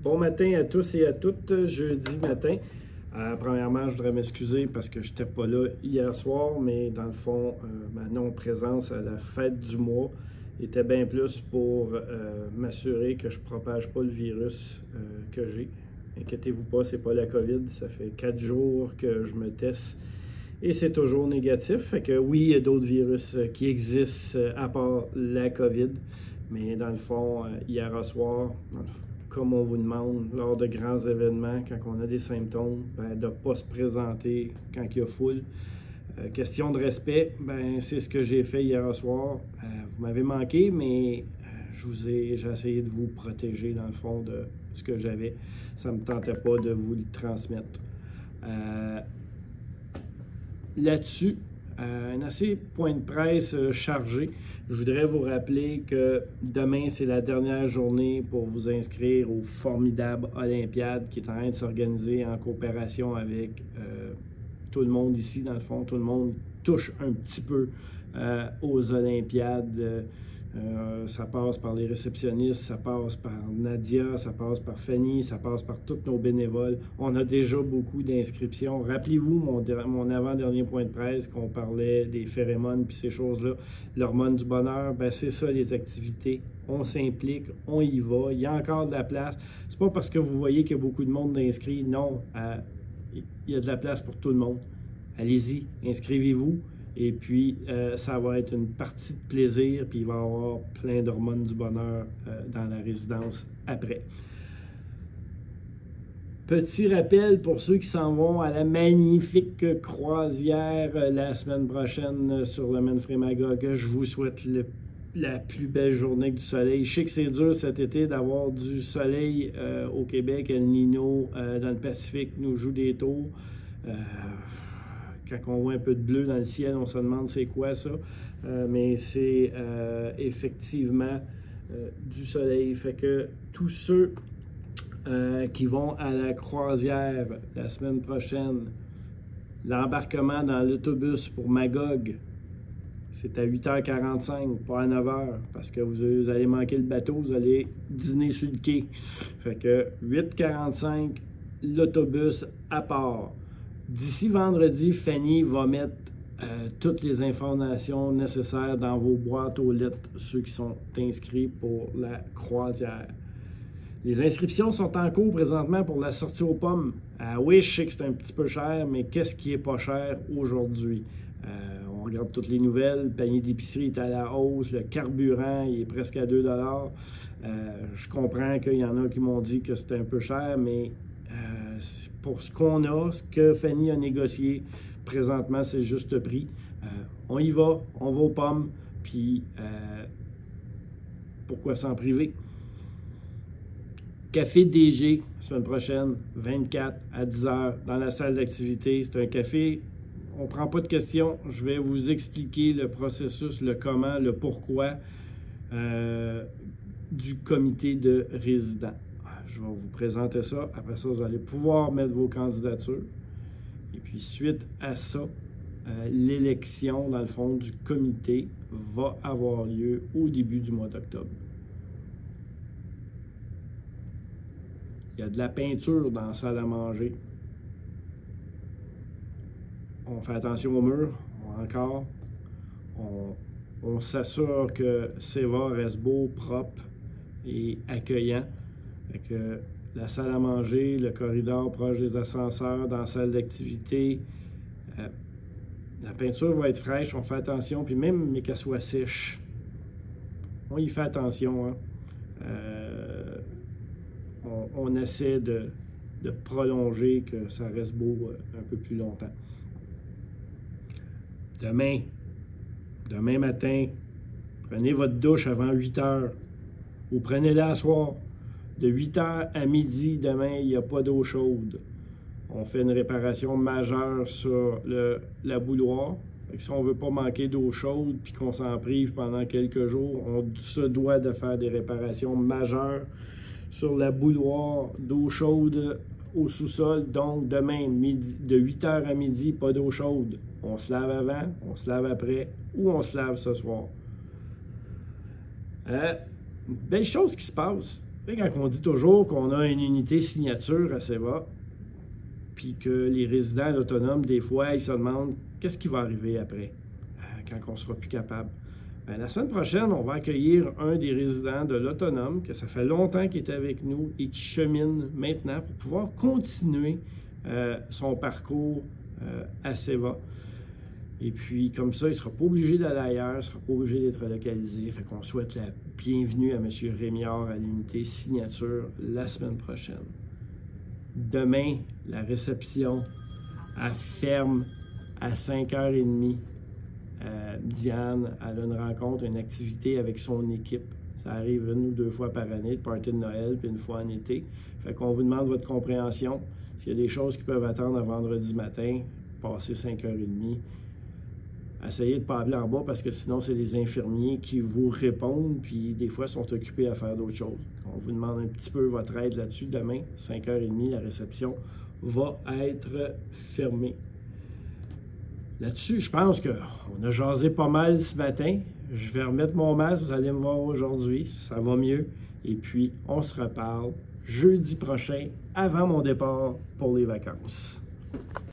Bon matin à tous et à toutes, jeudi matin. Premièrement, je voudrais m'excuser parce que je n'étais pas là hier soir, mais dans le fond, ma non-présence à la fête du mois était bien plus pour m'assurer que je ne propage pas le virus que j'ai. Inquiétez-vous pas, c'est pas la COVID. Ça fait 4 jours que je me teste et c'est toujours négatif. Fait que oui, il y a d'autres virus qui existent à part la COVID. Mais dans le fond, hier soir, comme on vous demande lors de grands événements, quand on a des symptômes, de ne pas se présenter quand il y a foule. Question de respect, c'est ce que j'ai fait hier soir. Vous m'avez manqué, mais j'ai essayé de vous protéger dans le fond de ce que j'avais. Ça ne me tentait pas de vous le transmettre. Là-dessus, un assez point de presse chargé. Je voudrais vous rappeler que demain, c'est la dernière journée pour vous inscrire au formidable Olympiade qui est en train de s'organiser en coopération avec tout le monde ici. Dans le fond, tout le monde touche un petit peu aux Olympiades. Ça passe par les réceptionnistes, ça passe par Nadia, ça passe par Fanny, ça passe par tous nos bénévoles. On a déjà beaucoup d'inscriptions. Rappelez-vous mon avant-dernier point de presse qu'on parlait des phéromones puis ces choses-là. L'hormone du bonheur, c'est ça les activités. On s'implique, on y va. Il y a encore de la place. C'est pas parce que vous voyez qu'il y a beaucoup de monde d'inscrits. Non, il y a de la place pour tout le monde. Allez-y, inscrivez-vous. Et puis, ça va être une partie de plaisir, puis il va y avoir plein d'hormones du bonheur dans la résidence après. Petit rappel pour ceux qui s'en vont à la magnifique croisière la semaine prochaine sur le Menfrey Magog. Je vous souhaite la plus belle journée du soleil. Je sais que c'est dur cet été d'avoir du soleil au Québec. El Niño dans le Pacifique nous joue des tours. Quand on voit un peu de bleu dans le ciel, on se demande c'est quoi ça. Mais c'est effectivement du soleil. Fait que tous ceux qui vont à la croisière la semaine prochaine, l'embarquement dans l'autobus pour Magog, c'est à 8h45, pas à 9h, parce que vous allez manquer le bateau, vous allez dîner sur le quai. Fait que 8h45, l'autobus à part. D'ici vendredi, Fanny va mettre toutes les informations nécessaires dans vos boîtes aux lettres, ceux qui sont inscrits pour la croisière. Les inscriptions sont en cours présentement pour la sortie aux pommes. Oui, je sais que c'est un petit peu cher, mais qu'est-ce qui est pas cher aujourd'hui? On regarde toutes les nouvelles, le panier d'épicerie est à la hausse, le carburant il est presque à 2 $. Je comprends qu'il y en a qui m'ont dit que c'était un peu cher, mais pour ce qu'on a, ce que Fanny a négocié, présentement, c'est le juste prix. On y va, on va aux pommes, puis pourquoi s'en priver? Café DG, semaine prochaine, 24 à 10h, dans la salle d'activité. C'est un café, on ne prend pas de questions. Je vais vous expliquer le processus, le comment, le pourquoi du comité de résidents. Je vais vous présenter ça. Après ça, vous allez pouvoir mettre vos candidatures. Et puis, suite à ça, l'élection, dans le fond, du comité va avoir lieu au début du mois d'octobre. Il y a de la peinture dans la salle à manger. On fait attention au mur, encore. On s'assure que Seva reste beau, propre et accueillant. Fait que la salle à manger, le corridor proche des ascenseurs, dans la salle d'activité, la peinture va être fraîche, on fait attention, puis même mais qu'elle soit sèche, on y fait attention. Hein? On essaie de prolonger, que ça reste beau un peu plus longtemps. Demain matin, prenez votre douche avant 8 h ou prenez-la à soir. De 8 h à midi, demain, il n'y a pas d'eau chaude. On fait une réparation majeure sur la bouilloire. Si on ne veut pas manquer d'eau chaude puis qu'on s'en prive pendant quelques jours, on se doit de faire des réparations majeures sur la bouilloire d'eau chaude au sous-sol. Donc, demain, de 8 h à midi, pas d'eau chaude. On se lave avant, on se lave après ou on se lave ce soir. Belle chose qui se passe. Quand on dit toujours qu'on a une unité signature à Seva, puis que les résidents autonomes, des fois, ils se demandent qu'est-ce qui va arriver après, quand on ne sera plus capable. Bien, la semaine prochaine, on va accueillir un des résidents de l'autonome, que ça fait longtemps qu'il est avec nous et qui chemine maintenant pour pouvoir continuer son parcours à Seva. Et puis, comme ça, il ne sera pas obligé d'aller ailleurs, il ne sera pas obligé d'être relocalisé. Fait qu'on souhaite la bienvenue à M. Rémillard à l'unité signature la semaine prochaine. Demain, la réception à ferme à 5h30. Diane, elle a une rencontre, une activité avec son équipe. Ça arrive 1 ou 2 fois par année, le party de Noël, puis 1 fois en été. Fait qu'on vous demande votre compréhension. S'il y a des choses qui peuvent attendre à vendredi matin, passez 5h30. Essayez de ne pas appeler en bas parce que sinon, c'est les infirmiers qui vous répondent, puis des fois, sont occupés à faire d'autres choses. On vous demande un petit peu votre aide là-dessus. Demain, 5h30, la réception va être fermée. Là-dessus, je pense qu'on a jasé pas mal ce matin. Je vais remettre mon masque, vous allez me voir aujourd'hui, ça va mieux. Et puis, on se reparle jeudi prochain, avant mon départ pour les vacances.